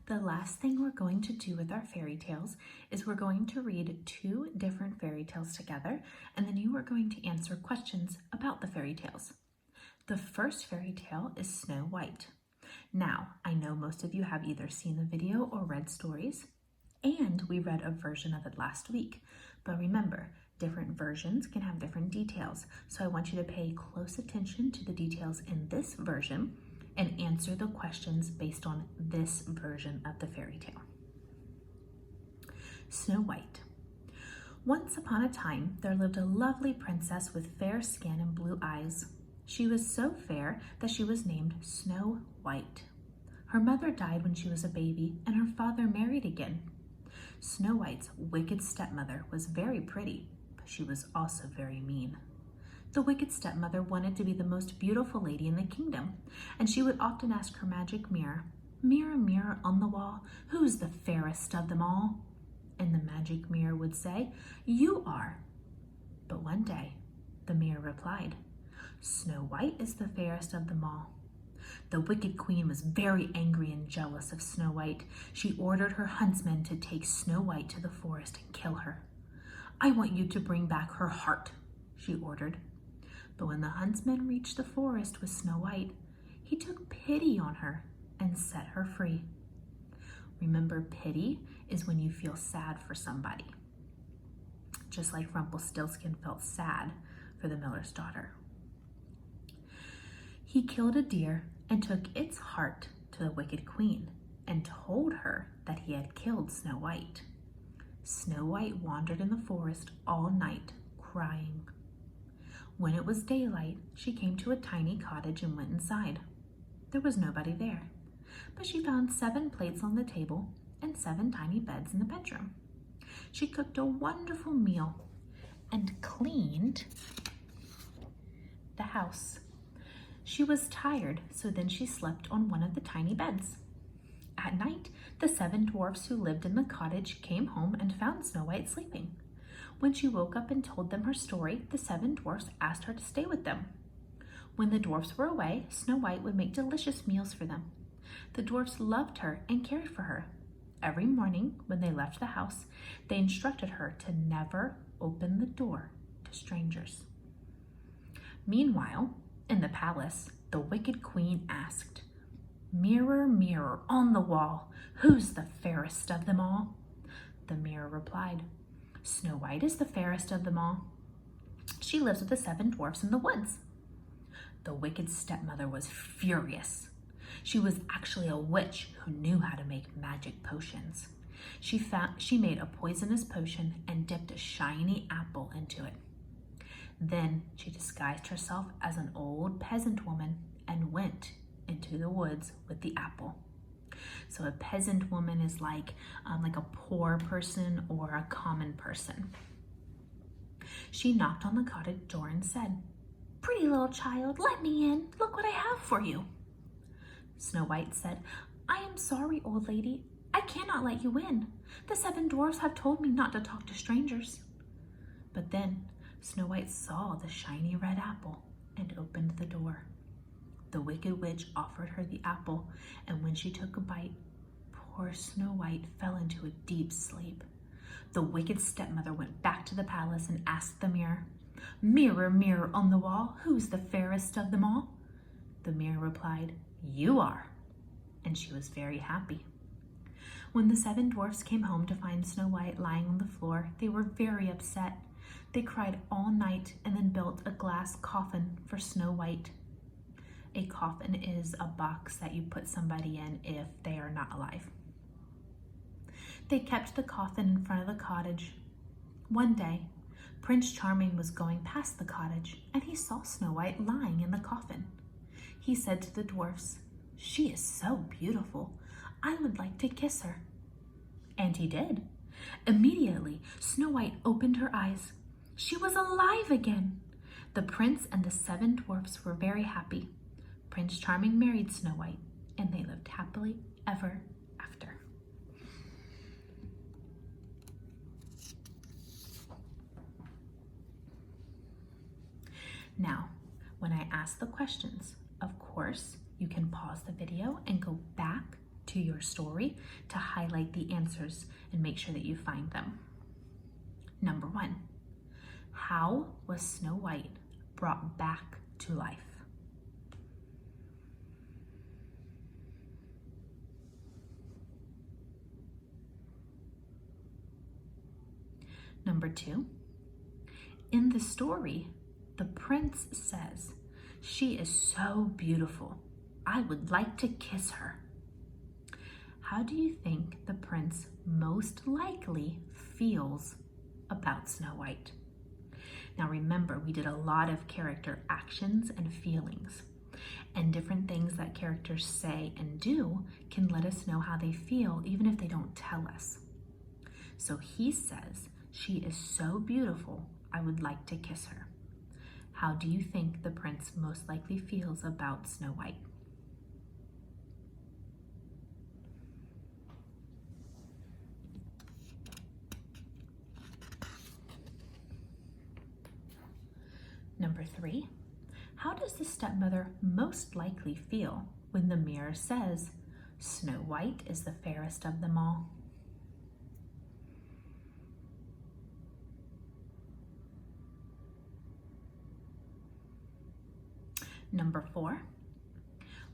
The last thing we're going to do with our fairy tales is we're going to read 2 different fairy tales together, and then you are going to answer questions about the fairy tales. The first fairy tale is Snow White. Now, I know most of you have either seen the video or read stories, and we read a version of it last week. But remember, different versions can have different details, so I want you to pay close attention to the details in this version and answer the questions based on this version of the fairy tale. Snow White. Once upon a time, there lived a lovely princess with fair skin and blue eyes. She was so fair that she was named Snow White. Her mother died when she was a baby, and her father married again. Snow White's wicked stepmother was very pretty, but she was also very mean. The wicked stepmother wanted to be the most beautiful lady in the kingdom, and she would often ask her magic mirror, "Mirror, mirror on the wall, who's the fairest of them all?" And the magic mirror would say, "You are." But one day, the mirror replied, "Snow White is the fairest of them all." The wicked queen was very angry and jealous of Snow White. She ordered her huntsmen to take Snow White to the forest and kill her. "I want you to bring back her heart," she ordered. But when the huntsman reached the forest with Snow White, he took pity on her and set her free. Remember, pity is when you feel sad for somebody, just like Rumpelstiltskin felt sad for the miller's daughter. He killed a deer and took its heart to the wicked queen and told her that he had killed Snow White. Snow White wandered in the forest all night, crying. When it was daylight, she came to a tiny cottage and went inside. There was nobody there, but she found 7 plates on the table and 7 tiny beds in the bedroom. She cooked a wonderful meal and cleaned the house. She was tired, so then she slept on one of the tiny beds. At night, the 7 dwarfs who lived in the cottage came home and found Snow White sleeping. When she woke up and told them her story, the 7 dwarfs asked her to stay with them. When the dwarfs were away, Snow White would make delicious meals for them. The dwarfs loved her and cared for her. Every morning, when they left the house, they instructed her to never open the door to strangers. Meanwhile, in the palace, the wicked queen asked, "Mirror, mirror on the wall, who's the fairest of them all?" The mirror replied, "Snow White is the fairest of them all. She lives with the 7 dwarfs in the woods." The wicked stepmother was furious. She was actually a witch who knew how to make magic potions. She made a poisonous potion and dipped a shiny apple into it. Then she disguised herself as an old peasant woman and went into the woods with the apple. So a peasant woman is like a poor person or a common person. She knocked on the cottage door and said, "Pretty little child, let me in. Look what I have for you." Snow White said, "I am sorry, old lady. I cannot let you in. The 7 dwarfs have told me not to talk to strangers." But then Snow White saw the shiny red apple and opened the door. The wicked witch offered her the apple, and when she took a bite, poor Snow White fell into a deep sleep. The wicked stepmother went back to the palace and asked the mirror, "Mirror, mirror on the wall, who's the fairest of them all?" The mirror replied, "You are," and she was very happy. When the 7 dwarfs came home to find Snow White lying on the floor, they were very upset. They cried all night and then built a glass coffin for Snow White. A coffin is a box that you put somebody in if they are not alive. They kept the coffin in front of the cottage. One day, Prince Charming was going past the cottage and he saw Snow White lying in the coffin. He said to the dwarfs, "She is so beautiful. I would like to kiss her." And he did. Immediately, Snow White opened her eyes. She was alive again. The prince and the 7 dwarfs were very happy. Prince Charming married Snow White, and they lived happily ever after. Now, when I ask the questions, of course, you can pause the video and go back to to your story to highlight the answers and make sure that you find them. Number 1, how was Snow White brought back to life? Number 2, in the story, the prince says, "She is so beautiful. I would like to kiss her." How do you think the prince most likely feels about Snow White? Now remember, we did a lot of character actions and feelings, and different things that characters say and do can let us know how they feel even if they don't tell us. So he says, "She is so beautiful, I would like to kiss her." How do you think the prince most likely feels about Snow White? Number 3, how does the stepmother most likely feel when the mirror says, "Snow White is the fairest of them all"? Number 4,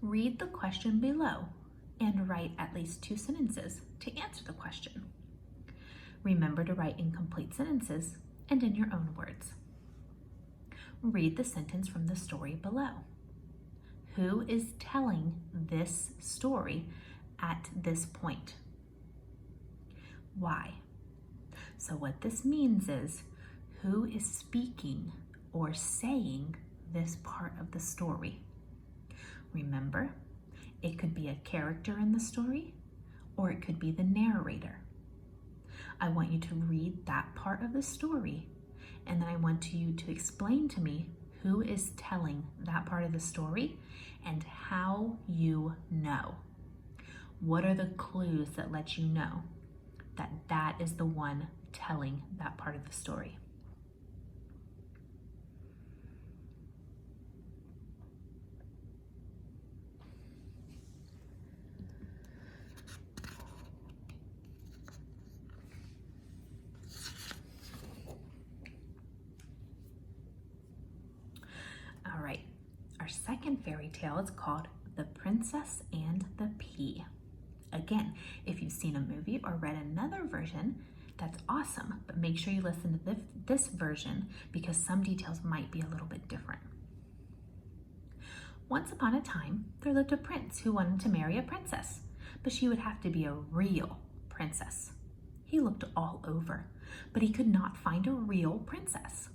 read the question below and write at least 2 sentences to answer the question. Remember to write in complete sentences and in your own words. Read the sentence from the story below. Who is telling this story at this point? Why? So what this means is, who is speaking or saying this part of the story? Remember, it could be a character in the story, or it could be the narrator. I want you to read that part of the story, and then I want you to explain to me who is telling that part of the story and how you know. What are the clues that let you know that that is the one telling that part of the story? All right, our second fairy tale is called The Princess and the Pea. Again, if you've seen a movie or read another version, that's awesome, but make sure you listen to this version because some details might be a little bit different. Once upon a time, there lived a prince who wanted to marry a princess, but she would have to be a real princess. He looked all over, but he could not find a real princess.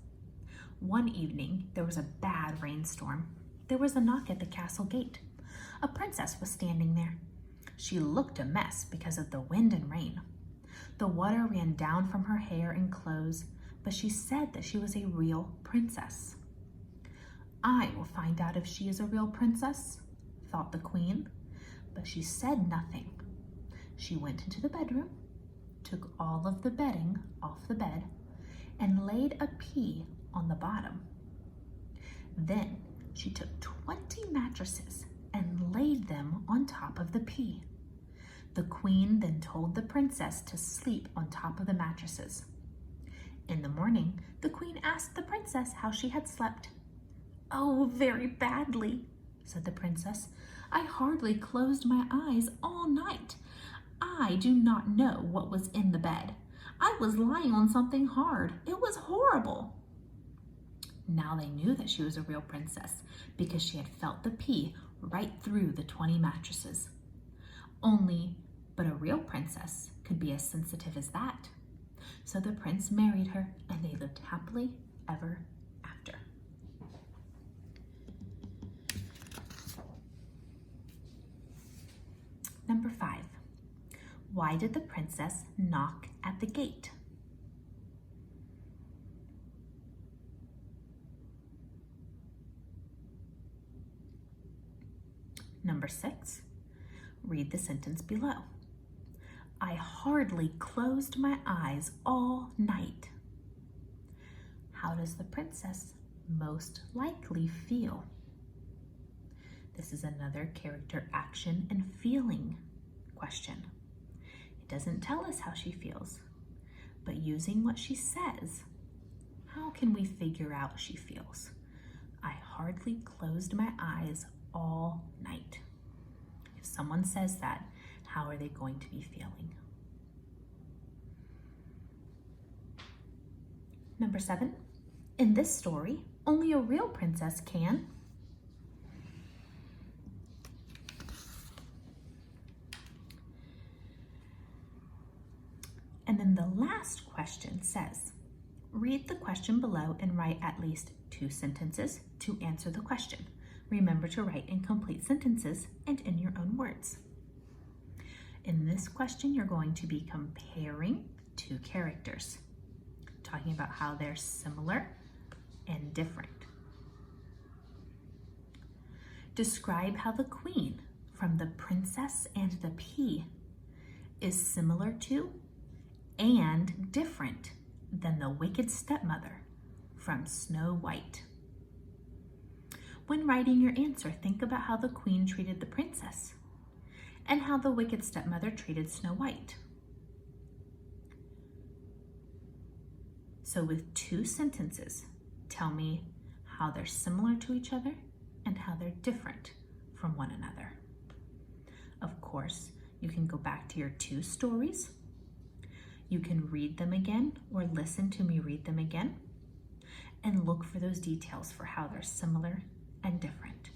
One evening, there was a bad rainstorm. There was a knock at the castle gate. A princess was standing there. She looked a mess because of the wind and rain. The water ran down from her hair and clothes, but she said that she was a real princess. "I will find out if she is a real princess," thought the queen, but she said nothing. She went into the bedroom, took all of the bedding off the bed, and laid a pea on the bottom. Then she took 20 mattresses and laid them on top of the pea. The queen then told the princess to sleep on top of the mattresses. In the morning, the queen asked the princess how she had slept. "Oh, very badly," said the princess. "I hardly closed my eyes all night. I do not know what was in the bed. I was lying on something hard. It was horrible." Now they knew that she was a real princess because she had felt the pea right through the 20 mattresses. But a real princess could be as sensitive as that. So the prince married her and they lived happily ever after. Number 5, why did the princess knock at the gate? Number 6, read the sentence below. I hardly closed my eyes all night. How does the princess most likely feel? This is another character action and feeling question. It doesn't tell us how she feels, but using what she says, how can we figure out she feels? I hardly closed my eyes all night. If someone says that, how are they going to be feeling? Number 7, in this story, only a real princess can. And then the last question says, read the question below and write at least 2 sentences to answer the question. Remember to write in complete sentences and in your own words. In this question, you're going to be comparing 2 characters, talking about how they're similar and different. Describe how the queen from The Princess and the Pea is similar to and different than the wicked stepmother from Snow White. When writing your answer, think about how the queen treated the princess and how the wicked stepmother treated Snow White. So with 2 sentences, tell me how they're similar to each other and how they're different from one another. Of course, you can go back to your 2 stories. You can read them again or listen to me read them again and look for those details for how they're similar and different.